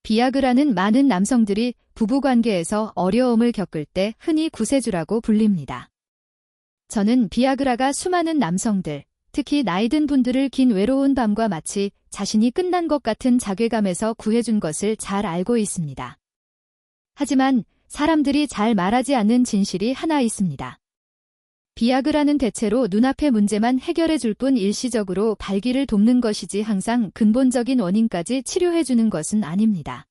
비아그라는 많은 남성들이 부부관계에서 어려움을 겪을 때 흔히 구세주라고 불립니다. 저는 비아그라가 수많은 남성들, 특히 나이든 분들을 긴 외로운 밤과 마치 자신이 끝난 것 같은 자괴감에서 구해준 것을 잘 알고 있습니다. 하지만 사람들이 잘 말하지 않는 진실이 하나 있습니다. 비아그라는 대체로 눈앞의 문제만 해결해 줄 뿐 일시적으로 발기를 돕는 것이지 항상 근본적인 원인까지 치료해 주는 것은 아닙니다.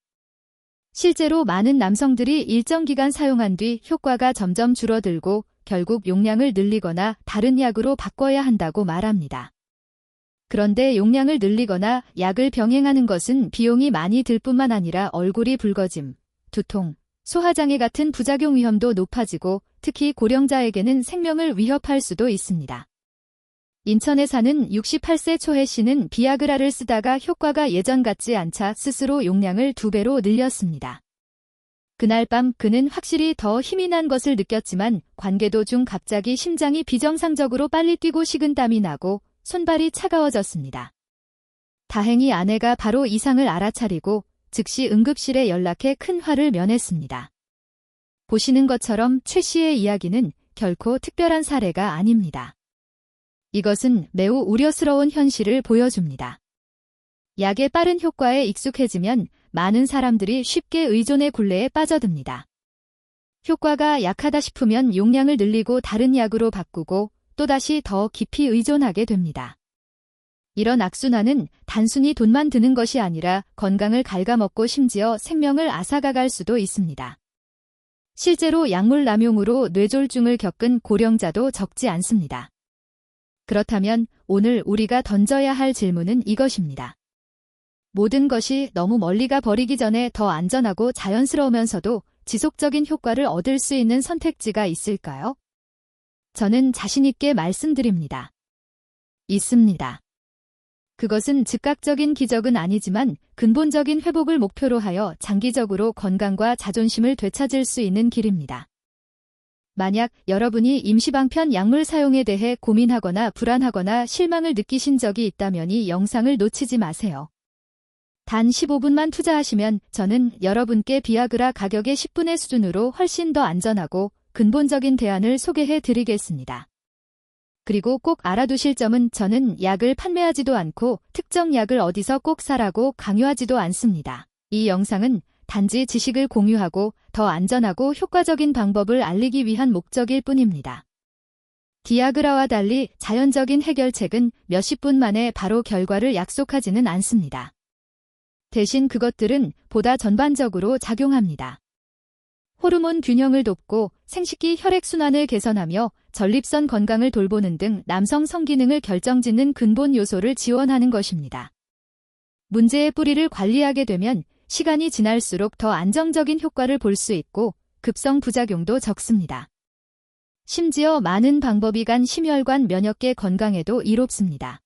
실제로 많은 남성들이 일정 기간 사용한 뒤 효과가 점점 줄어들고 결국 용량을 늘리거나 다른 약으로 바꿔야 한다고 말합니다. 그런데 용량을 늘리거나 약을 병행하는 것은 비용이 많이 들 뿐만 아니라 얼굴이 붉어짐, 두통, 소화장애 같은 부작용 위험도 높아지고 특히 고령자에게는 생명을 위협할 수도 있습니다. 인천에 사는 68세 초혜 씨는 비아그라를 쓰다가 효과가 예전 같지 않자 스스로 용량을 2배로 늘렸습니다. 그날 밤 그는 확실히 더 힘이 난 것을 느꼈지만 관계도 중 갑자기 심장이 비정상적으로 빨리 뛰고 식은땀이 나고 손발이 차가워졌습니다. 다행히 아내가 바로 이상을 알아차리고 즉시 응급실에 연락해 큰 화를 면했습니다. 보시는 것처럼 최 씨의 이야기는 결코 특별한 사례가 아닙니다. 이것은 매우 우려스러운 현실을 보여줍니다. 약의 빠른 효과에 익숙해지면 많은 사람들이 쉽게 의존의 굴레에 빠져듭니다. 효과가 약하다 싶으면 용량을 늘리고 다른 약으로 바꾸고 또다시 더 깊이 의존하게 됩니다. 이런 악순환은 단순히 돈만 드는 것이 아니라 건강을 갉아먹고 심지어 생명을 앗아가갈 수도 있습니다. 실제로 약물 남용으로 뇌졸중을 겪은 고령자도 적지 않습니다. 그렇다면 오늘 우리가 던져야 할 질문은 이것입니다. 모든 것이 너무 멀리 가 버리기 전에 더 안전하고 자연스러우면서도 지속적인 효과를 얻을 수 있는 선택지가 있을까요? 저는 자신 있게 말씀드립니다. 있습니다. 그것은 즉각적인 기적은 아니지만 근본적인 회복을 목표로 하여 장기적으로 건강과 자존심을 되찾을 수 있는 길입니다. 만약 여러분이 임시방편 약물 사용에 대해 고민하거나 불안하거나 실망을 느끼신 적이 있다면 이 영상을 놓치지 마세요. 단 15분만 투자하시면 저는 여러분께 비아그라 가격의 10분의 수준으로 훨씬 더 안전하고 근본적인 대안을 소개해 드리겠습니다. 그리고 꼭 알아두실 점은 저는 약을 판매하지도 않고 특정 약을 어디서 꼭 사라고 강요하지도 않습니다. 이 영상은 단지 지식을 공유하고 더 안전하고 효과적인 방법을 알리기 위한 목적일 뿐입니다. 비아그라와 달리 자연적인 해결책은 몇십 분 만에 바로 결과를 약속하지는 않습니다. 대신 그것들은 보다 전반적으로 작용합니다. 호르몬 균형을 돕고 생식기 혈액순환을 개선하며 전립선 건강을 돌보는 등 남성 성기능을 결정짓는 근본 요소를 지원하는 것입니다. 문제의 뿌리를 관리하게 되면 시간이 지날수록 더 안정적인 효과를 볼 수 있고 급성 부작용도 적습니다. 심지어 많은 방법이 간 심혈관 면역계 건강에도 이롭습니다.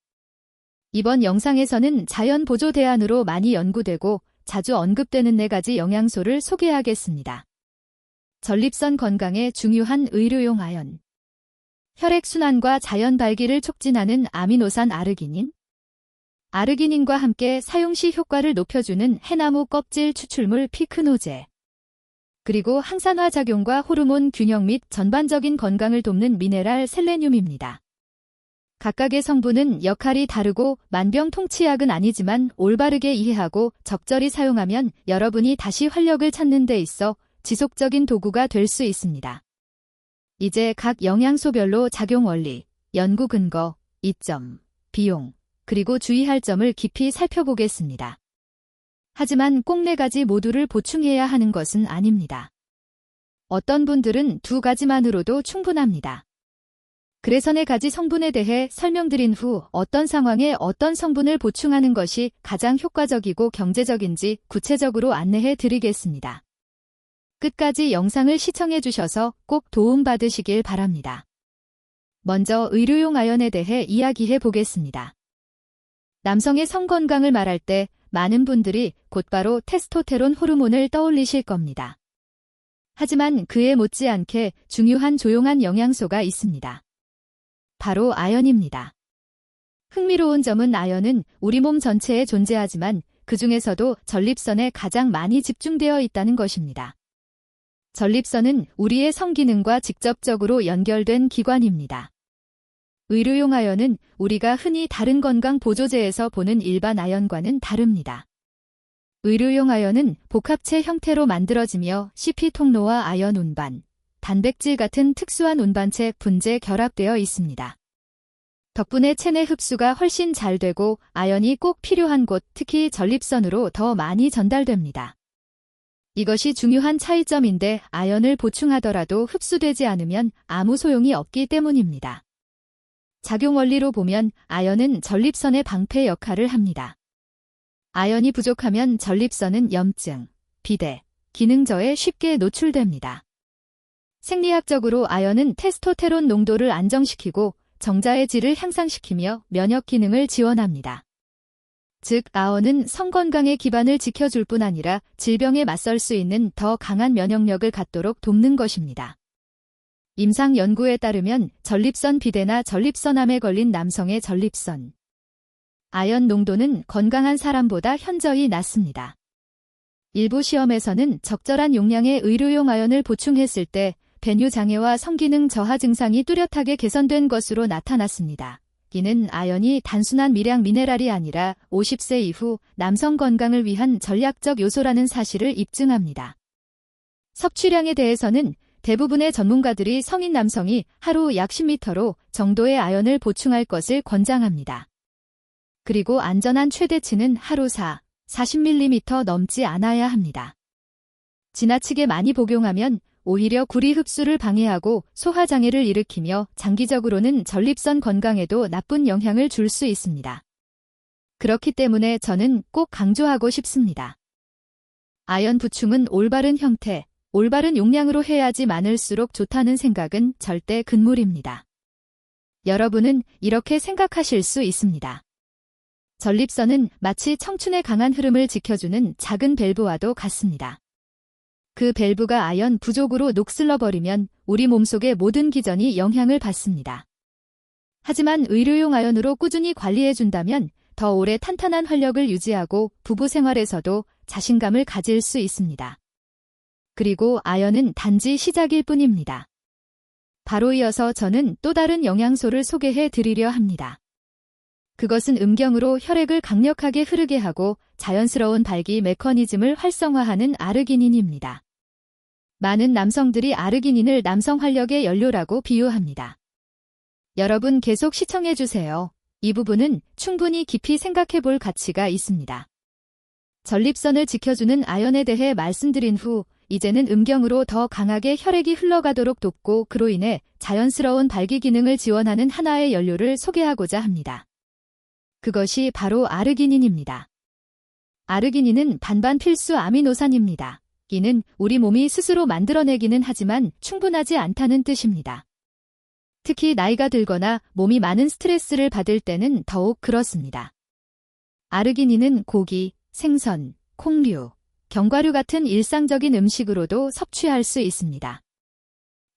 이번 영상에서는 자연 보조 대안으로 많이 연구되고 자주 언급되는 4가지 영양소를 소개하겠습니다. 전립선 건강에 중요한 의료용 아연, 혈액순환과 자연 발기를 촉진하는 아미노산 아르기닌, 아르기닌과 함께 사용 시 효과를 높여주는 해나무 껍질 추출물 피크노제, 그리고 항산화 작용과 호르몬 균형 및 전반적인 건강을 돕는 미네랄 셀레늄입니다. 각각의 성분은 역할이 다르고 만병통치약은 아니지만 올바르게 이해하고 적절히 사용하면 여러분이 다시 활력을 찾는 데 있어 지속적인 도구가 될 수 있습니다. 이제 각 영양소별로 작용 원리, 연구 근거, 이점, 비용, 그리고 주의할 점을 깊이 살펴보겠습니다. 하지만 꼭 4가지 모두를 보충해야 하는 것은 아닙니다. 어떤 분들은 2가지만으로도 충분합니다. 그래서 4가지 성분에 대해 설명드린 후 어떤 상황에 어떤 성분을 보충하는 것이 가장 효과적이고 경제적인지 구체적으로 안내해 드리겠습니다. 끝까지 영상을 시청해 주셔서 꼭 도움받으시길 바랍니다. 먼저 의료용 아연에 대해 이야기해 보겠습니다. 남성의 성건강을 말할 때 많은 분들이 곧바로 테스토테론 호르몬을 떠올리실 겁니다. 하지만 그에 못지않게 중요한 조용한 영양소가 있습니다. 바로 아연입니다. 흥미로운 점은 아연은 우리 몸 전체에 존재하지만 그 중에서도 전립선에 가장 많이 집중되어 있다는 것입니다. 전립선은 우리의 성기능과 직접적으로 연결된 기관입니다. 의료용 아연은 우리가 흔히 다른 건강 보조제에서 보는 일반 아연과는 다릅니다. 의료용 아연은 복합체 형태로 만들어지며 CP 통로와 아연 운반, 단백질 같은 특수한 운반체 분재 결합되어 있습니다. 덕분에 체내 흡수가 훨씬 잘 되고 아연이 꼭 필요한 곳, 특히 전립선으로 더 많이 전달됩니다. 이것이 중요한 차이점인데 아연을 보충하더라도 흡수되지 않으면 아무 소용이 없기 때문입니다. 작용 원리로 보면 아연은 전립선의 방패 역할을 합니다. 아연이 부족하면 전립선은 염증, 비대, 기능저에 쉽게 노출됩니다. 생리학적으로 아연은 테스토테론 농도를 안정시키고 정자의 질을 향상시키며 면역 기능을 지원합니다. 즉, 아연은 성건강의 기반을 지켜줄 뿐 아니라 질병에 맞설 수 있는 더 강한 면역력을 갖도록 돕는 것입니다. 임상 연구에 따르면 전립선 비대나 전립선암에 걸린 남성의 전립선 아연 농도는 건강한 사람보다 현저히 낮습니다. 일부 시험에서는 적절한 용량의 의료용 아연을 보충했을 때 배뇨 장애와 성기능 저하 증상이 뚜렷하게 개선된 것으로 나타났습니다. 이는 아연이 단순한 미량 미네랄이 아니라 50세 이후 남성 건강을 위한 전략적 요소라는 사실을 입증합니다. 섭취량에 대해서는 대부분의 전문가들이 성인 남성이 하루 약 10ml 정도의 아연을 보충할 것을 권장합니다. 그리고 안전한 최대치는 하루 40ml 넘지 않아야 합니다. 지나치게 많이 복용하면 오히려 구리 흡수를 방해하고 소화장애를 일으키며 장기적으로는 전립선 건강에도 나쁜 영향을 줄 수 있습니다. 그렇기 때문에 저는 꼭 강조하고 싶습니다. 아연 보충은 올바른 형태, 올바른 용량으로 해야지 많을수록 좋다는 생각은 절대 금물입니다. 여러분은 이렇게 생각하실 수 있습니다. 전립선은 마치 청춘의 강한 흐름을 지켜주는 작은 밸브와도 같습니다. 그 밸브가 아연 부족으로 녹슬러버리면 우리 몸속의 모든 기전이 영향을 받습니다. 하지만 의료용 아연으로 꾸준히 관리해준다면 더 오래 탄탄한 활력을 유지하고 부부 생활에서도 자신감을 가질 수 있습니다. 그리고 아연은 단지 시작일 뿐입니다. 바로 이어서 저는 또 다른 영양소를 소개해 드리려 합니다. 그것은 음경으로 혈액을 강력하게 흐르게 하고 자연스러운 발기 메커니즘을 활성화하는 아르기닌입니다. 많은 남성들이 아르기닌을 남성 활력의 연료라고 비유합니다. 여러분 계속 시청해주세요. 이 부분은 충분히 깊이 생각해 볼 가치가 있습니다. 전립선을 지켜주는 아연에 대해 말씀드린 후 이제는 음경으로 더 강하게 혈액이 흘러가도록 돕고 그로 인해 자연스러운 발기 기능을 지원하는 하나의 연료를 소개하고자 합니다. 그것이 바로 아르기닌입니다. 아르기닌은 반반 필수 아미노산입니다. 이는 우리 몸이 스스로 만들어내기는 하지만 충분하지 않다는 뜻입니다. 특히 나이가 들거나 몸이 많은 스트레스를 받을 때는 더욱 그렇습니다. 아르기닌은 고기, 생선, 콩류, 견과류 같은 일상적인 음식으로도 섭취할 수 있습니다.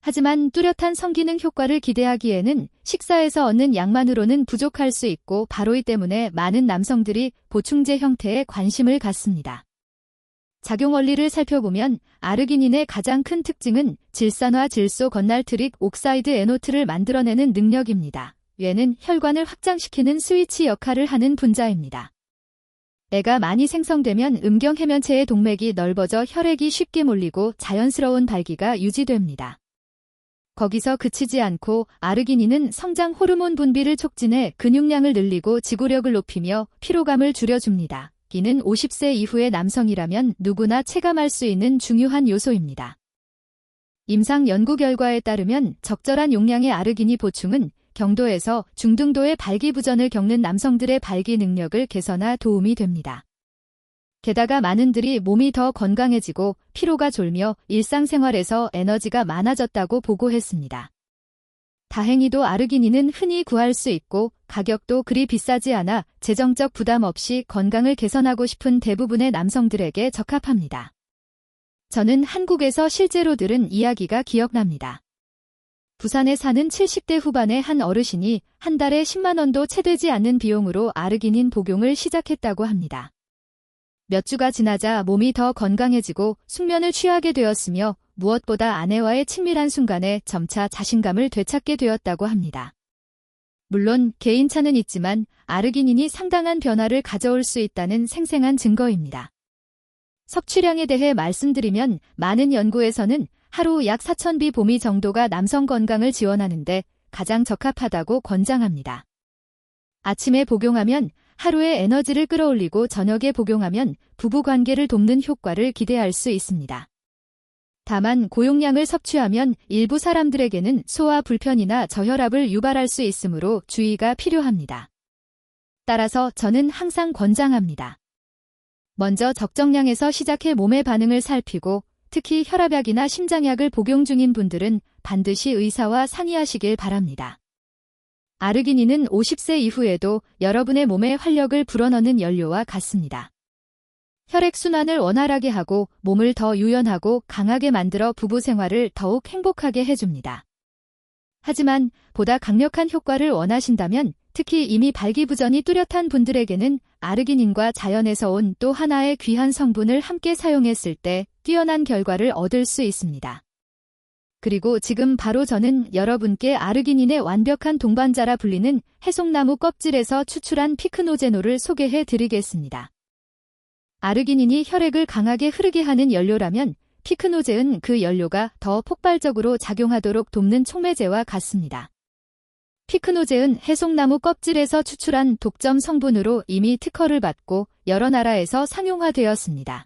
하지만 뚜렷한 성기능 효과를 기대하기에는 식사에서 얻는 양만으로는 부족할 수 있고 바로 이 때문에 많은 남성들이 보충제 형태에 관심을 갖습니다. 작용 원리를 살펴보면 아르기닌의 가장 큰 특징은 질산화 질소 건날트릭 옥사이드 에노트를 만들어내는 능력입니다. 얘는 혈관을 확장시키는 스위치 역할을 하는 분자입니다. 애가 많이 생성되면 음경 해면체의 동맥이 넓어져 혈액이 쉽게 몰리고 자연스러운 발기가 유지됩니다. 거기서 그치지 않고 아르기닌은 성장 호르몬 분비를 촉진해 근육량을 늘리고 지구력을 높이며 피로감을 줄여줍니다. 이는 50세 이후의 남성이라면 누구나 체감할 수 있는 중요한 요소입니다. 임상 연구 결과에 따르면 적절한 용량의 아르기닌 보충은 경도에서 중등도의 발기부전을 겪는 남성들의 발기 능력을 개선하 도움이 됩니다. 게다가 많은들이 몸이 더 건강해지고 피로가 졸며 일상생활에서 에너지가 많아졌다고 보고했습니다. 다행히도 아르기닌은 흔히 구할 수 있고 가격도 그리 비싸지 않아 재정적 부담 없이 건강을 개선하고 싶은 대부분의 남성들에게 적합합니다. 저는 한국에서 실제로 들은 이야기가 기억납니다. 부산에 사는 70대 후반의 한 어르신이 한 달에 10만 원도 채 되지 않는 비용으로 아르기닌 복용을 시작했다고 합니다. 몇 주가 지나자 몸이 더 건강해지고 숙면을 취하게 되었으며 무엇보다 아내와의 친밀한 순간에 점차 자신감을 되찾게 되었다고 합니다. 물론 개인차는 있지만 아르기닌이 상당한 변화를 가져올 수 있다는 생생한 증거입니다. 섭취량에 대해 말씀드리면 많은 연구에서는 하루 약 4,000비 보미 정도가 남성 건강을 지원하는데 가장 적합하다고 권장합니다. 아침에 복용하면 하루의 에너지를 끌어올리고 저녁에 복용하면 부부관계를 돕는 효과를 기대할 수 있습니다. 다만 고용량을 섭취하면 일부 사람들에게는 소화 불편이나 저혈압을 유발할 수 있으므로 주의가 필요합니다. 따라서 저는 항상 권장합니다. 먼저 적정량에서 시작해 몸의 반응을 살피고 특히 혈압약이나 심장약을 복용 중인 분들은 반드시 의사와 상의하시길 바랍니다. 아르기닌은 50세 이후에도 여러분의 몸에 활력을 불어넣는 연료와 같습니다. 혈액순환을 원활하게 하고 몸을 더 유연하고 강하게 만들어 부부 생활을 더욱 행복하게 해줍니다. 하지만 보다 강력한 효과를 원하신다면 특히 이미 발기부전이 뚜렷한 분들에게는 아르기닌과 자연에서 온 또 하나의 귀한 성분을 함께 사용했을 때 뛰어난 결과를 얻을 수 있습니다. 그리고 지금 바로 저는 여러분께 아르기닌의 완벽한 동반자라 불리는 해송나무 껍질에서 추출한 피크노제놀을 소개해 드리겠습니다. 아르기닌이 혈액을 강하게 흐르게 하는 연료라면 피크노제는 그 연료가 더 폭발적으로 작용하도록 돕는 촉매제와 같습니다. 피크노제는 해송나무 껍질에서 추출한 독점 성분으로 이미 특허를 받고 여러 나라에서 상용화되었습니다.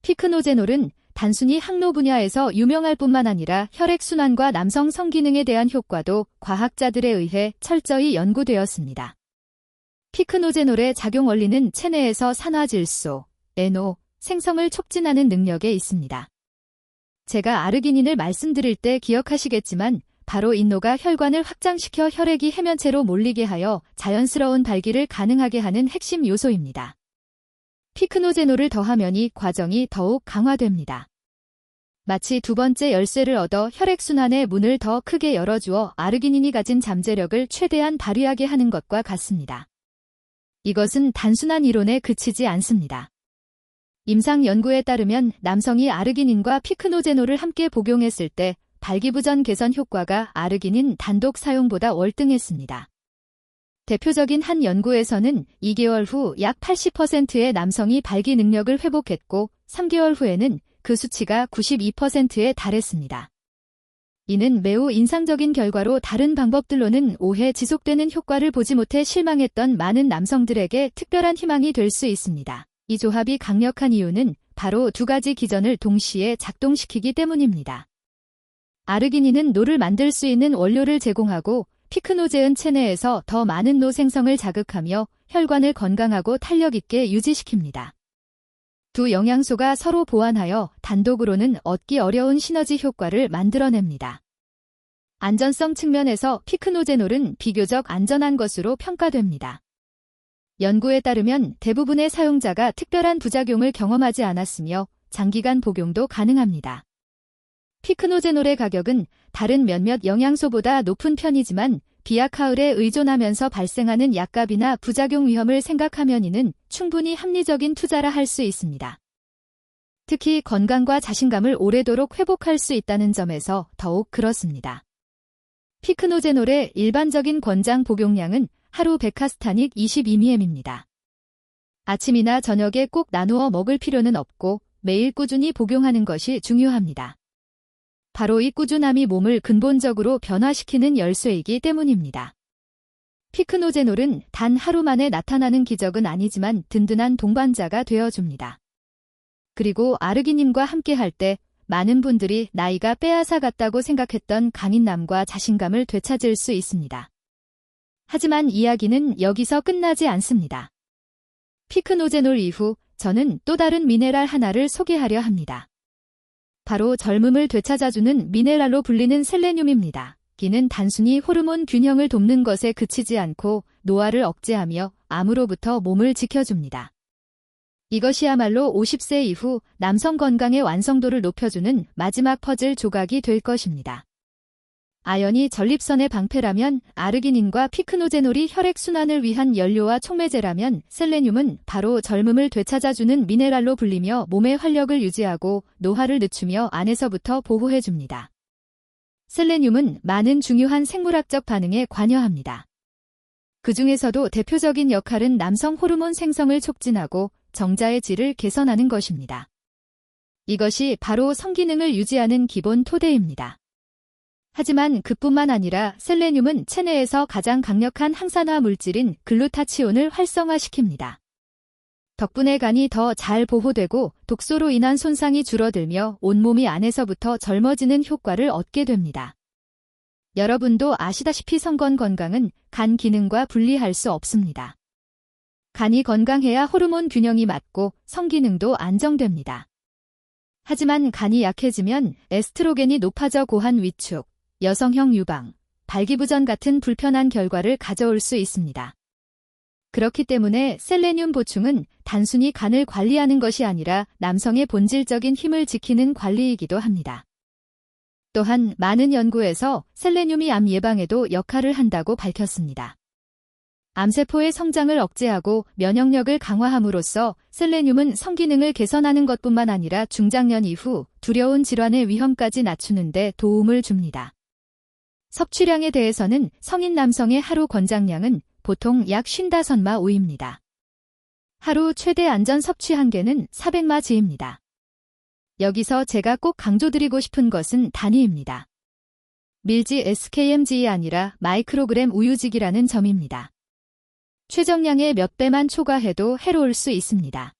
피크노제놀은 단순히 항노 분야에서 유명할 뿐만 아니라 혈액순환과 남성 성기능에 대한 효과도 과학자들에 의해 철저히 연구되었습니다. 피크노제놀의 작용 원리는 체내에서 산화질소, NO, 생성을 촉진하는 능력에 있습니다. 제가 아르기닌을 말씀드릴 때 기억하시겠지만 바로 인노가 혈관을 확장시켜 혈액이 해면체로 몰리게 하여 자연스러운 발기를 가능하게 하는 핵심 요소입니다. 피크노제놀을 더하면 이 과정이 더욱 강화됩니다. 마치 두 번째 열쇠를 얻어 혈액순환의 문을 더 크게 열어주어 아르기닌이 가진 잠재력을 최대한 발휘하게 하는 것과 같습니다. 이것은 단순한 이론에 그치지 않습니다. 임상 연구에 따르면 남성이 아르기닌과 피크노제놀을 함께 복용했을 때 발기부전 개선 효과가 아르기닌 단독 사용보다 월등했습니다. 대표적인 한 연구에서는 2개월 후 약 80%의 남성이 발기 능력을 회복했고 3개월 후에는 그 수치가 92%에 달했습니다. 이는 매우 인상적인 결과로 다른 방법들로는 오래 지속되는 효과를 보지 못해 실망했던 많은 남성들에게 특별한 희망이 될 수 있습니다. 이 조합이 강력한 이유는 바로 두 가지 기전을 동시에 작동시키기 때문입니다. 아르기닌은 노를 만들 수 있는 원료를 제공하고 피크노제는 체내에서 더 많은 노 생성을 자극하며 혈관을 건강하고 탄력 있게 유지시킵니다. 두 영양소가 서로 보완하여 단독으로는 얻기 어려운 시너지 효과를 만들어냅니다. 안전성 측면에서 피크노제놀은 비교적 안전한 것으로 평가됩니다. 연구에 따르면 대부분의 사용자가 특별한 부작용을 경험하지 않았으며 장기간 복용도 가능합니다. 피크노제놀의 가격은 다른 몇몇 영양소보다 높은 편이지만 비약하을에 의존하면서 발생하는 약값이나 부작용 위험을 생각하면 이는 충분히 합리적인 투자라 할 수 있습니다. 특히 건강과 자신감을 오래도록 회복할 수 있다는 점에서 더욱 그렇습니다. 피크노제놀의 일반적인 권장 복용량은 하루 베카스타닉 22mg입니다. 아침이나 저녁에 꼭 나누어 먹을 필요는 없고 매일 꾸준히 복용하는 것이 중요합니다. 바로 이 꾸준함이 몸을 근본적으로 변화시키는 열쇠이기 때문입니다. 피크노제놀은 단 하루 만에 나타나는 기적은 아니지만 든든한 동반자가 되어줍니다. 그리고 아르기닌과 함께할 때 많은 분들이 나이가 빼앗아 갔다고 생각했던 강인남과 자신감을 되찾을 수 있습니다. 하지만 이야기는 여기서 끝나지 않습니다. 피크노제놀 이후 저는 또 다른 미네랄 하나를 소개하려 합니다. 바로 젊음을 되찾아주는 미네랄로 불리는 셀레늄입니다. 기는 단순히 호르몬 균형을 돕는 것에 그치지 않고 노화를 억제하며 암으로부터 몸을 지켜줍니다. 이것이야말로 50세 이후 남성 건강의 완성도를 높여주는 마지막 퍼즐 조각이 될 것입니다. 아연이 전립선의 방패라면 아르기닌과 피크노제놀이 혈액순환을 위한 연료와 촉매제라면 셀레늄은 바로 젊음을 되찾아주는 미네랄로 불리며 몸의 활력을 유지하고 노화를 늦추며 안에서부터 보호해줍니다. 셀레늄은 많은 중요한 생물학적 반응에 관여합니다. 그 중에서도 대표적인 역할은 남성 호르몬 생성을 촉진하고 정자의 질을 개선하는 것입니다. 이것이 바로 성기능을 유지하는 기본 토대입니다. 하지만 그뿐만 아니라 셀레늄은 체내에서 가장 강력한 항산화 물질인 글루타치온을 활성화시킵니다. 덕분에 간이 더 잘 보호되고 독소로 인한 손상이 줄어들며 온몸이 안에서부터 젊어지는 효과를 얻게 됩니다. 여러분도 아시다시피 성건 건강은 간 기능과 분리할 수 없습니다. 간이 건강해야 호르몬 균형이 맞고 성기능도 안정됩니다. 하지만 간이 약해지면 에스트로겐이 높아져 고한 위축, 여성형 유방, 발기부전 같은 불편한 결과를 가져올 수 있습니다. 그렇기 때문에 셀레늄 보충은 단순히 간을 관리하는 것이 아니라 남성의 본질적인 힘을 지키는 관리이기도 합니다. 또한 많은 연구에서 셀레늄이 암 예방에도 역할을 한다고 밝혔습니다. 암세포의 성장을 억제하고 면역력을 강화함으로써 셀레늄은 성기능을 개선하는 것뿐만 아니라 중장년 이후 두려운 질환의 위험까지 낮추는 데 도움을 줍니다. 섭취량에 대해서는 성인 남성의 하루 권장량은 보통 약 55마 오입니다. 하루 최대 안전 섭취 한계는 400마 지입니다. 여기서 제가 꼭 강조드리고 싶은 것은 단위입니다. 밀지 SKmg이 아니라 마이크로그램 우유직이라는 점입니다. 최정량의 몇 배만 초과해도 해로울 수 있습니다.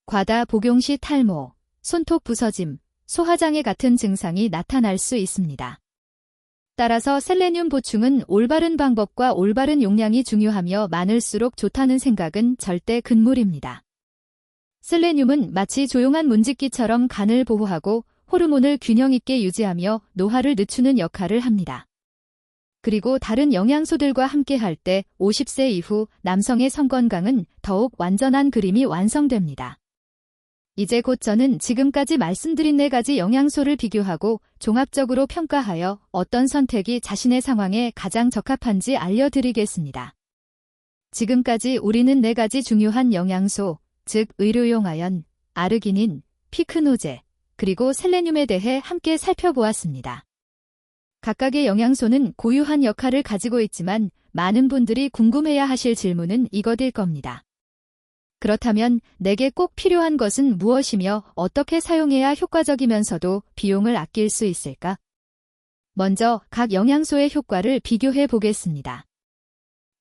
과다 복용 시 탈모, 손톱 부서짐, 소화장애 같은 증상이 나타날 수 있습니다. 따라서 셀레늄 보충은 올바른 방법과 올바른 용량이 중요하며 많을수록 좋다는 생각은 절대 금물입니다. 셀레늄은 마치 조용한 문집기처럼 간을 보호하고 호르몬을 균형 있게 유지하며 노화를 늦추는 역할을 합니다. 그리고 다른 영양소들과 함께 할 때 50세 이후 남성의 성건강은 더욱 완전한 그림이 완성됩니다. 이제 곧 저는 지금까지 말씀드린 4가지 영양소를 비교하고 종합적으로 평가하여 어떤 선택이 자신의 상황에 가장 적합한지 알려드리겠습니다. 지금까지 우리는 4가지 중요한 영양소, 즉 의료용 아연, 아르기닌, 피크노제, 그리고 셀레늄에 대해 함께 살펴보았습니다. 각각의 영양소는 고유한 역할을 가지고 있지만 많은 분들이 궁금해야 하실 질문은 이것일 겁니다. 그렇다면 내게 꼭 필요한 것은 무엇이며 어떻게 사용해야 효과적이면서도 비용을 아낄 수 있을까? 먼저 각 영양소의 효과를 비교해 보겠습니다.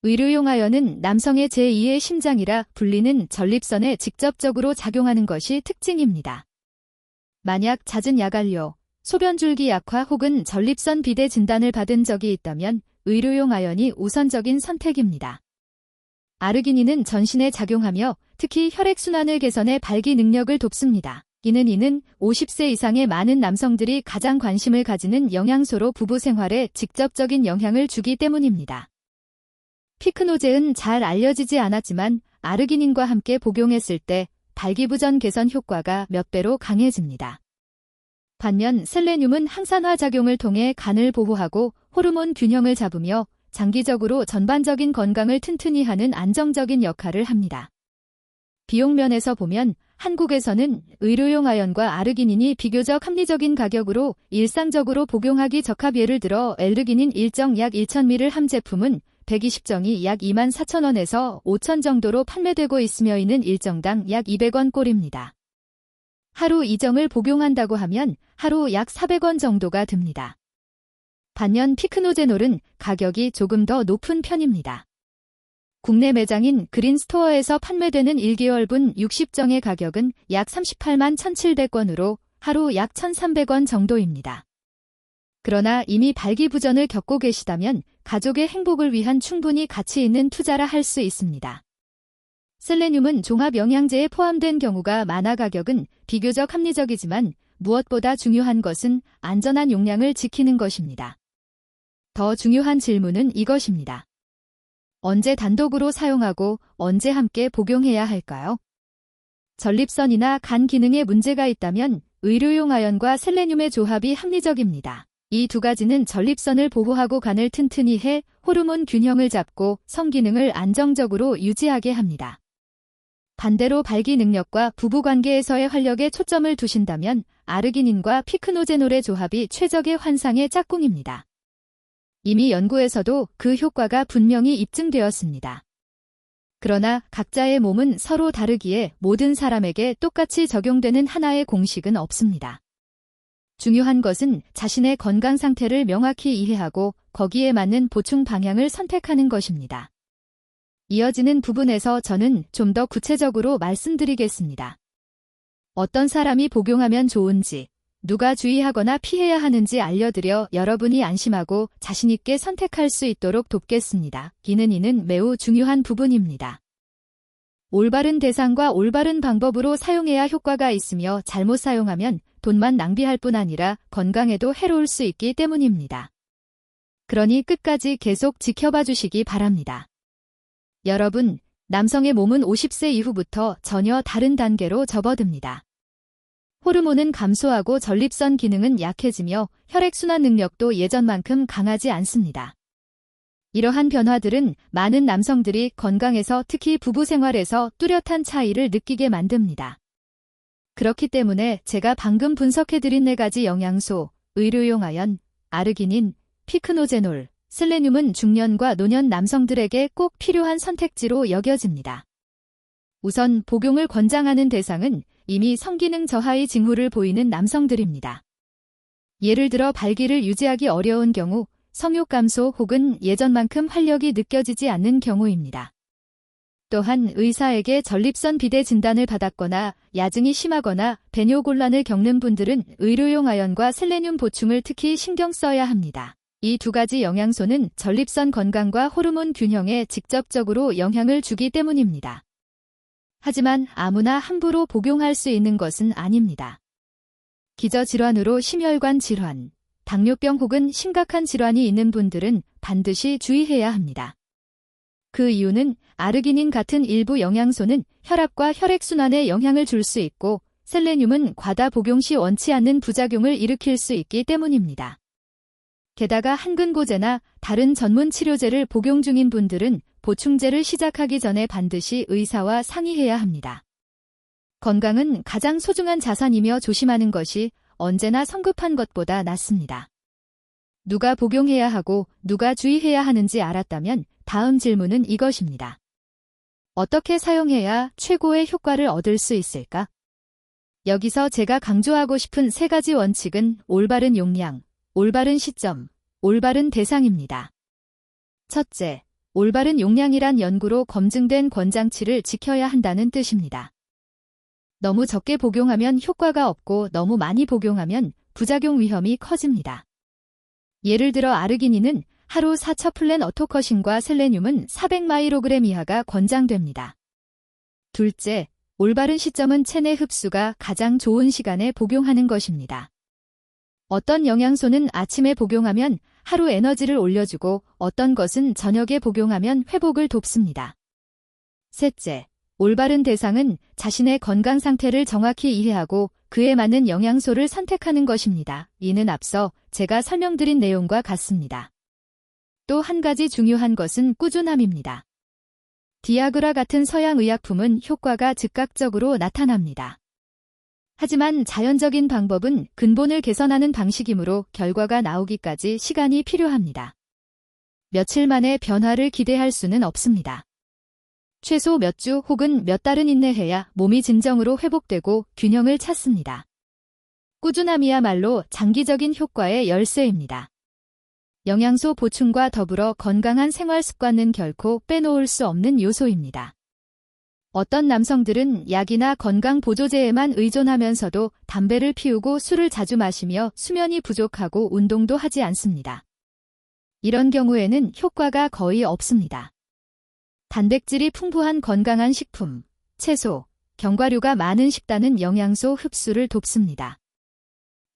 의료용 아연은 남성의 제2의 심장이라 불리는 전립선에 직접적으로 작용하는 것이 특징입니다. 만약 잦은 야간료, 소변줄기 약화 혹은 전립선 비대 진단을 받은 적이 있다면 의료용 아연이 우선적인 선택입니다. 아르기닌은 전신에 작용하며 특히 혈액순환을 개선해 발기 능력을 돕습니다. 이는 50세 이상의 많은 남성들이 가장 관심을 가지는 영양소로 부부 생활에 직접적인 영향을 주기 때문입니다. 피크노제는 잘 알려지지 않았지만 아르기닌과 함께 복용했을 때 발기부전 개선 효과가 몇 배로 강해집니다. 반면 셀레늄은 항산화 작용을 통해 간을 보호하고 호르몬 균형을 잡으며 장기적으로 전반적인 건강을 튼튼히 하는 안정적인 역할을 합니다. 비용 면에서 보면 한국에서는 의료용 아연과 아르기닌이 비교적 합리적인 가격으로 일상적으로 복용하기 적합. 예를 들어 엘르기닌 1정 약 1,000ml 한 제품은 120정이 약 24,000원에서 5,000 정도로 판매되고 있으며 이는 1정당 약 200원 꼴입니다. 하루 2정을 복용한다고 하면 하루 약 400원 정도가 듭니다. 반면 피크노제놀은 가격이 조금 더 높은 편입니다. 국내 매장인 그린스토어에서 판매되는 1개월분 60정의 가격은 약 38만 1,700원으로 하루 약 1,300원 정도입니다. 그러나 이미 발기부전을 겪고 계시다면 가족의 행복을 위한 충분히 가치 있는 투자라 할 수 있습니다. 셀레늄은 종합 영양제에 포함된 경우가 많아 가격은 비교적 합리적이지만 무엇보다 중요한 것은 안전한 용량을 지키는 것입니다. 더 중요한 질문은 이것입니다. 언제 단독으로 사용하고 언제 함께 복용해야 할까요? 전립선이나 간 기능에 문제가 있다면 의료용 아연과 셀레늄의 조합이 합리적입니다. 이 두 가지는 전립선을 보호하고 간을 튼튼히 해 호르몬 균형을 잡고 성기능을 안정적으로 유지하게 합니다. 반대로 발기 능력과 부부관계에서의 활력에 초점을 두신다면 아르기닌과 피크노제놀의 조합이 최적의 환상의 짝꿍입니다. 이미 연구에서도 그 효과가 분명히 입증되었습니다. 그러나 각자의 몸은 서로 다르기에 모든 사람에게 똑같이 적용되는 하나의 공식은 없습니다. 중요한 것은 자신의 건강 상태를 명확히 이해하고 거기에 맞는 보충 방향을 선택하는 것입니다. 이어지는 부분에서 저는 좀 더 구체적으로 말씀드리겠습니다. 어떤 사람이 복용하면 좋은지, 누가 주의하거나 피해야 하는지 알려드려 여러분이 안심하고 자신있게 선택할 수 있도록 돕겠습니다. 이는 매우 중요한 부분입니다. 올바른 대상과 올바른 방법으로 사용해야 효과가 있으며 잘못 사용하면 돈만 낭비할 뿐 아니라 건강에도 해로울 수 있기 때문입니다. 그러니 끝까지 계속 지켜봐 주시기 바랍니다. 여러분, 남성의 몸은 50세 이후부터 전혀 다른 단계로 접어듭니다. 호르몬은 감소하고 전립선 기능은 약해지며 혈액순환 능력도 예전만큼 강하지 않습니다. 이러한 변화들은 많은 남성들이 건강에서 특히 부부 생활에서 뚜렷한 차이를 느끼게 만듭니다. 그렇기 때문에 제가 방금 분석해드린 4가지 영양소, 의료용 아연, 아르기닌, 피크노제놀, 셀레늄은 중년과 노년 남성들에게 꼭 필요한 선택지로 여겨집니다. 우선 복용을 권장하는 대상은 이미 성기능 저하의 징후를 보이는 남성들입니다. 예를 들어 발기를 유지하기 어려운 경우, 성욕 감소 혹은 예전만큼 활력이 느껴지지 않는 경우입니다. 또한 의사에게 전립선 비대 진단을 받았거나 야증이 심하거나 배뇨곤란을 겪는 분들은 의료용 아연과 셀레늄 보충을 특히 신경 써야 합니다. 이 2가지 영양소는 전립선 건강과 호르몬 균형에 직접적으로 영향을 주기 때문입니다. 하지만 아무나 함부로 복용할 수 있는 것은 아닙니다. 기저질환으로 심혈관 질환, 당뇨병 혹은 심각한 질환이 있는 분들은 반드시 주의해야 합니다. 그 이유는 아르기닌 같은 일부 영양소는 혈압과 혈액순환에 영향을 줄 수 있고 셀레늄은 과다 복용 시 원치 않는 부작용을 일으킬 수 있기 때문입니다. 게다가 한근고제나 다른 전문 치료제를 복용 중인 분들은 보충제를 시작하기 전에 반드시 의사와 상의해야 합니다. 건강은 가장 소중한 자산이며 조심하는 것이 언제나 성급한 것보다 낫습니다. 누가 복용해야 하고 누가 주의해야 하는지 알았다면 다음 질문은 이것입니다. 어떻게 사용해야 최고의 효과를 얻을 수 있을까? 여기서 제가 강조하고 싶은 3가지 원칙은 올바른 용량, 올바른 시점, 올바른 대상입니다. 첫째, 올바른 용량이란 연구로 검증된 권장치를 지켜야 한다는 뜻입니다. 너무 적게 복용하면 효과가 없고 너무 많이 복용하면 부작용 위험이 커집니다. 예를 들어 아르기닌은 하루 4첩플랜 어토커신과 셀레늄은 400마이로그램 이하가 권장됩니다. 둘째, 올바른 시점은 체내 흡수가 가장 좋은 시간에 복용하는 것입니다. 어떤 영양소는 아침에 복용하면 하루 에너지를 올려주고 어떤 것은 저녁에 복용하면 회복을 돕습니다. 셋째, 올바른 대상은 자신의 건강 상태를 정확히 이해하고 그에 맞는 영양소를 선택하는 것입니다. 이는 앞서 제가 설명드린 내용과 같습니다. 또 한 가지 중요한 것은 꾸준함입니다. 디아그라 같은 서양 의약품은 효과가 즉각적으로 나타납니다. 하지만 자연적인 방법은 근본을 개선하는 방식이므로 결과가 나오기까지 시간이 필요합니다. 며칠 만에 변화를 기대할 수는 없습니다. 최소 몇 주 혹은 몇 달은 인내해야 몸이 진정으로 회복되고 균형을 찾습니다. 꾸준함이야말로 장기적인 효과의 열쇠입니다. 영양소 보충과 더불어 건강한 생활 습관은 결코 빼놓을 수 없는 요소입니다. 어떤 남성들은 약이나 건강 보조제에만 의존하면서도 담배를 피우고 술을 자주 마시며 수면이 부족하고 운동도 하지 않습니다. 이런 경우에는 효과가 거의 없습니다. 단백질이 풍부한 건강한 식품, 채소, 견과류가 많은 식단은 영양소 흡수를 돕습니다.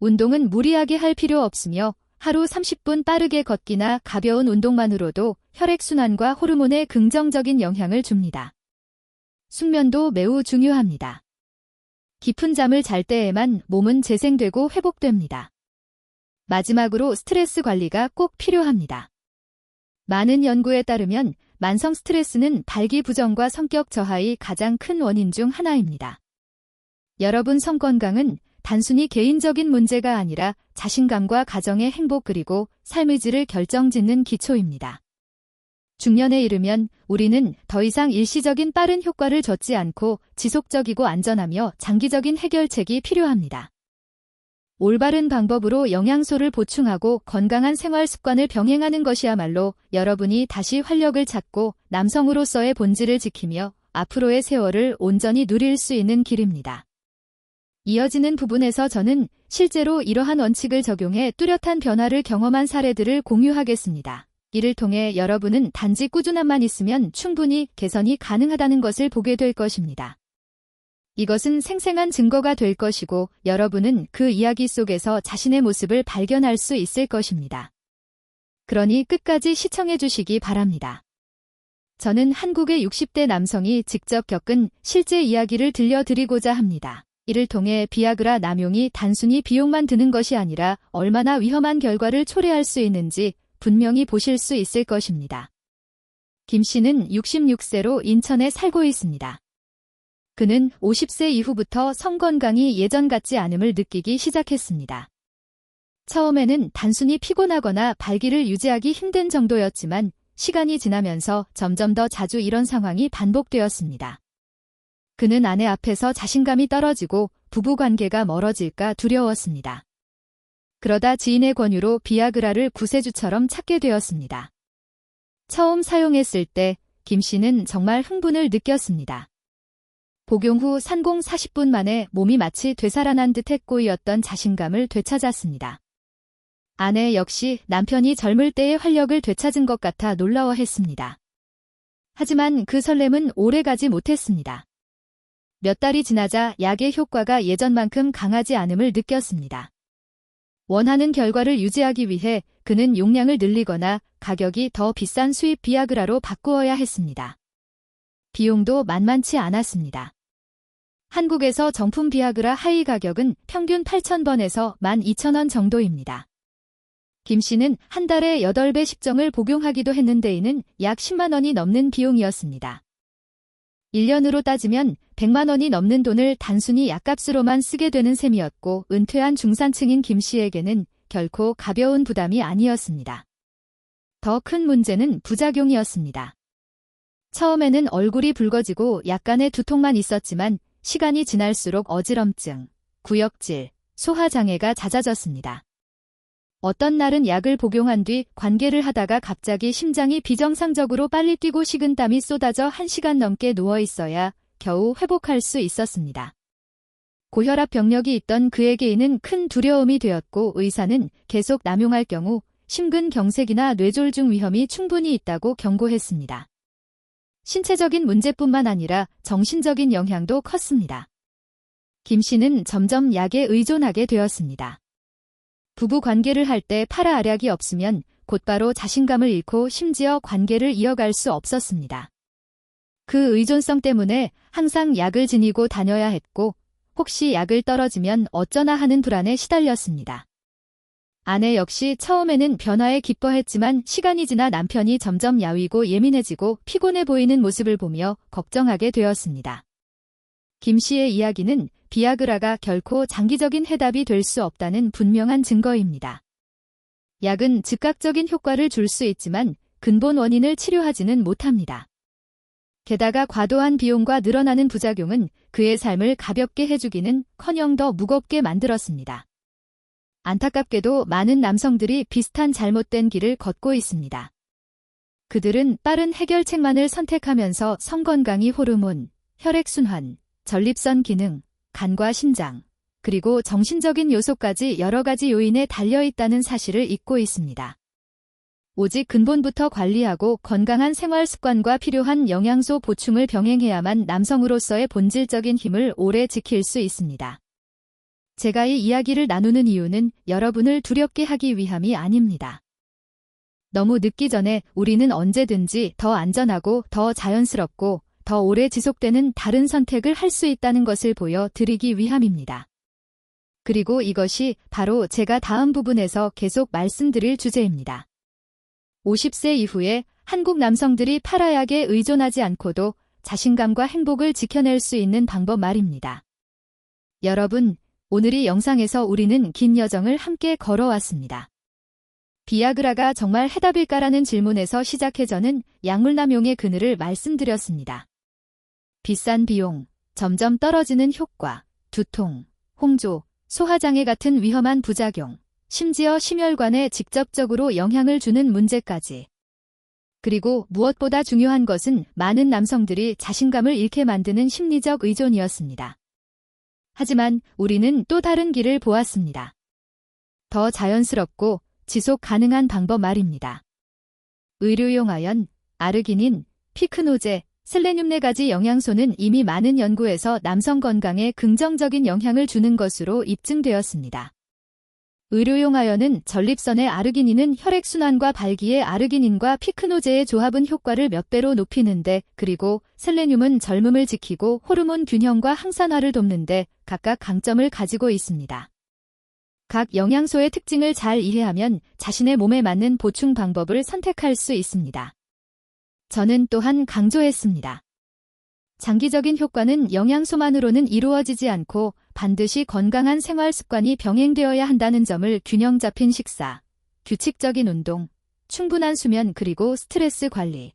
운동은 무리하게 할 필요 없으며 하루 30분 빠르게 걷기나 가벼운 운동만으로도 혈액순환과 호르몬에 긍정적인 영향을 줍니다. 숙면도 매우 중요합니다. 깊은 잠을 잘 때에만 몸은 재생되고 회복됩니다. 마지막으로 스트레스 관리가 꼭 필요합니다. 많은 연구에 따르면 만성 스트레스는 발기부전과 성격 저하의 가장 큰 원인 중 하나입니다. 여러분 성건강은 단순히 개인적인 문제가 아니라 자신감과 가정의 행복 그리고 삶의 질을 결정짓는 기초입니다. 중년에 이르면 우리는 더 이상 일시적인 빠른 효과를 좇지 않고 지속적이고 안전하며 장기적인 해결책이 필요합니다. 올바른 방법으로 영양소를 보충하고 건강한 생활 습관을 병행하는 것이야말로 여러분이 다시 활력을 찾고 남성으로서의 본질을 지키며 앞으로의 세월을 온전히 누릴 수 있는 길입니다. 이어지는 부분에서 저는 실제로 이러한 원칙을 적용해 뚜렷한 변화를 경험한 사례들을 공유하겠습니다. 이를 통해 여러분은 단지 꾸준함만 있으면 충분히 개선이 가능하다는 것을 보게 될 것입니다. 이것은 생생한 증거가 될 것이고 여러분은 그 이야기 속에서 자신의 모습을 발견할 수 있을 것입니다. 그러니 끝까지 시청해 주시기 바랍니다. 저는 한국의 60대 남성이 직접 겪은 실제 이야기를 들려드리고자 합니다. 이를 통해 비아그라 남용이 단순히 비용만 드는 것이 아니라 얼마나 위험한 결과를 초래할 수 있는지 분명히 보실 수 있을 것입니다. 김 씨는 66세로 인천에 살고 있습니다. 그는 50세 이후부터 성건강이 예전 같지 않음을 느끼기 시작했습니다. 처음에는 단순히 피곤하거나 발기를 유지하기 힘든 정도였지만 시간이 지나면서 점점 더 자주 이런 상황이 반복되었습니다. 그는 아내 앞에서 자신감이 떨어지고 부부관계가 멀어질까 두려웠습니다. 그러다 지인의 권유로 비아그라를 구세주처럼 찾게 되었습니다. 처음 사용했을 때 김 씨는 정말 흥분을 느꼈습니다. 복용 후 산공 40분 만에 몸이 마치 되살아난 듯 꼬이었던 자신감을 되찾았습니다. 아내 역시 남편이 젊을 때의 활력을 되찾은 것 같아 놀라워했습니다. 하지만 그 설렘은 오래가지 못했습니다. 몇 달이 지나자 약의 효과가 예전만큼 강하지 않음을 느꼈습니다. 원하는 결과를 유지하기 위해 그는 용량을 늘리거나 가격이 더 비싼 수입 비아그라로 바꾸어야 했습니다. 비용도 만만치 않았습니다. 한국에서 정품 비아그라 하이 가격은 평균 8,000번에서 12,000원 정도입니다. 김 씨는 한 달에 8배 식정을 복용하기도 했는데 이는 약 10만 원이 넘는 비용이었습니다. 1년으로 따지면 100만 원이 넘는 돈을 단순히 약값으로만 쓰게 되는 셈이었고 은퇴한 중산층인 김 씨에게는 결코 가벼운 부담이 아니었습니다. 더 큰 문제는 부작용이었습니다. 처음에는 얼굴이 붉어지고 약간의 두통만 있었지만 시간이 지날수록 어지럼증, 구역질, 소화장애가 잦아졌습니다. 어떤 날은 약을 복용한 뒤 관계를 하다가 갑자기 심장이 비정상적으로 빨리 뛰고 식은땀이 쏟아져 1시간 넘게 누워있어야 겨우 회복할 수 있었습니다. 고혈압 병력이 있던 그에게 이는 큰 두려움이 되었고 의사는 계속 남용할 경우 심근경색이나 뇌졸중 위험이 충분히 있다고 경고했습니다. 신체적인 문제뿐만 아니라 정신적인 영향도 컸습니다. 김 씨는 점점 약에 의존하게 되었습니다. 부부 관계를 할 때 파라알약이 없으면 곧바로 자신감을 잃고 심지어 관계를 이어갈 수 없었습니다. 그 의존성 때문에 항상 약을 지니고 다녀야 했고 혹시 약을 떨어지면 어쩌나 하는 불안에 시달렸습니다. 아내 역시 처음에는 변화에 기뻐했지만 시간이 지나 남편이 점점 야위고 예민해지고 피곤해 보이는 모습을 보며 걱정하게 되었습니다. 김 씨의 이야기는 비아그라가 결코 장기적인 해답이 될 수 없다는 분명한 증거입니다. 약은 즉각적인 효과를 줄 수 있지만 근본 원인을 치료하지는 못합니다. 게다가 과도한 비용과 늘어나는 부작용은 그의 삶을 가볍게 해주기는커녕 더 무겁게 만들었습니다. 안타깝게도 많은 남성들이 비슷한 잘못된 길을 걷고 있습니다. 그들은 빠른 해결책만을 선택하면서 성건강이 호르몬, 혈액순환, 전립선 기능, 간과 신장, 그리고 정신적인 요소까지 여러 가지 요인에 달려있다는 사실을 잊고 있습니다. 오직 근본부터 관리하고 건강한 생활 습관과 필요한 영양소 보충을 병행해야만 남성으로서의 본질적인 힘을 오래 지킬 수 있습니다. 제가 이 이야기를 나누는 이유는 여러분을 두렵게 하기 위함이 아닙니다. 너무 늦기 전에 우리는 언제든지 더 안전하고 더 자연스럽고 더 오래 지속되는 다른 선택을 할 수 있다는 것을 보여드리기 위함입니다. 그리고 이것이 바로 제가 다음 부분에서 계속 말씀드릴 주제입니다. 50세 이후에 한국 남성들이 팔아약에 의존하지 않고도 자신감과 행복을 지켜낼 수 있는 방법 말입니다. 여러분, 오늘 이 영상에서 우리는 긴 여정을 함께 걸어왔습니다. 비아그라가 정말 해답일까라는 질문에서 시작해 저는 약물남용의 그늘을 말씀드렸습니다. 비싼 비용, 점점 떨어지는 효과, 두통, 홍조, 소화장애 같은 위험한 부작용, 심지어 심혈관에 직접적으로 영향을 주는 문제까지. 그리고 무엇보다 중요한 것은 많은 남성들이 자신감을 잃게 만드는 심리적 의존이었습니다. 하지만 우리는 또 다른 길을 보았습니다. 더 자연스럽고 지속 가능한 방법 말입니다. 의료용 아연, 아르기닌, 피크노제, 셀레늄 4가지 영양소는 이미 많은 연구에서 남성 건강에 긍정적인 영향을 주는 것으로 입증되었습니다. 의료용 아연은 전립선의 아르기닌은 혈액순환과 발기의 아르기닌과 피크노제의 조합은 효과를 몇 배로 높이는데, 그리고 셀레늄은 젊음을 지키고 호르몬 균형과 항산화를 돕는데 각각 강점을 가지고 있습니다. 각 영양소의 특징을 잘 이해하면 자신의 몸에 맞는 보충 방법을 선택할 수 있습니다. 저는 또한 강조했습니다. 장기적인 효과는 영양소만으로는 이루어지지 않고 반드시 건강한 생활 습관이 병행되어야 한다는 점을 균형 잡힌 식사, 규칙적인 운동, 충분한 수면 그리고 스트레스 관리.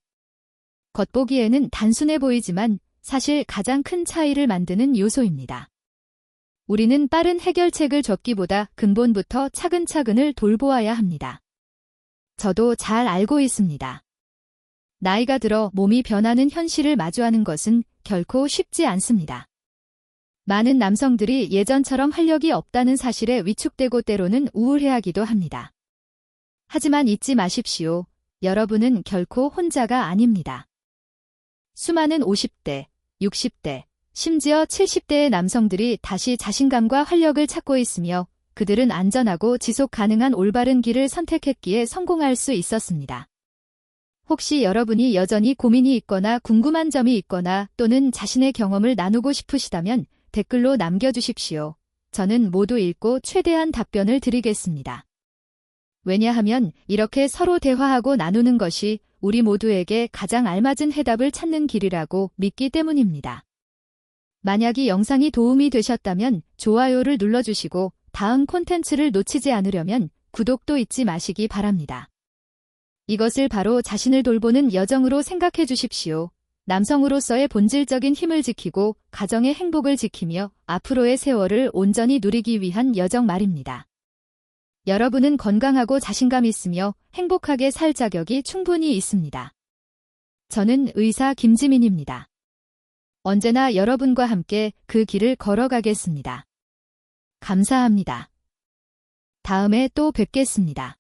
겉보기에는 단순해 보이지만 사실 가장 큰 차이를 만드는 요소입니다. 우리는 빠른 해결책을 줬기보다 근본부터 차근차근을 돌보아야 합니다. 저도 잘 알고 있습니다. 나이가 들어 몸이 변하는 현실을 마주하는 것은 결코 쉽지 않습니다. 많은 남성들이 예전처럼 활력이 없다는 사실에 위축되고 때로는 우울해하기도 합니다. 하지만 잊지 마십시오. 여러분은 결코 혼자가 아닙니다. 수많은 50대, 60대, 심지어 70대의 남성들이 다시 자신감과 활력을 찾고 있으며 그들은 안전하고 지속 가능한 올바른 길을 선택했기에 성공할 수 있었습니다. 혹시 여러분이 여전히 고민이 있거나 궁금한 점이 있거나 또는 자신의 경험을 나누고 싶으시다면 댓글로 남겨주십시오. 저는 모두 읽고 최대한 답변을 드리겠습니다. 왜냐하면 이렇게 서로 대화하고 나누는 것이 우리 모두에게 가장 알맞은 해답을 찾는 길이라고 믿기 때문입니다. 만약 이 영상이 도움이 되셨다면 좋아요를 눌러주시고 다음 콘텐츠를 놓치지 않으려면 구독도 잊지 마시기 바랍니다. 이것을 바로 자신을 돌보는 여정으로 생각해 주십시오. 남성으로서의 본질적인 힘을 지키고 가정의 행복을 지키며 앞으로의 세월을 온전히 누리기 위한 여정 말입니다. 여러분은 건강하고 자신감 있으며 행복하게 살 자격이 충분히 있습니다. 저는 의사 김지민입니다. 언제나 여러분과 함께 그 길을 걸어가겠습니다. 감사합니다. 다음에 또 뵙겠습니다.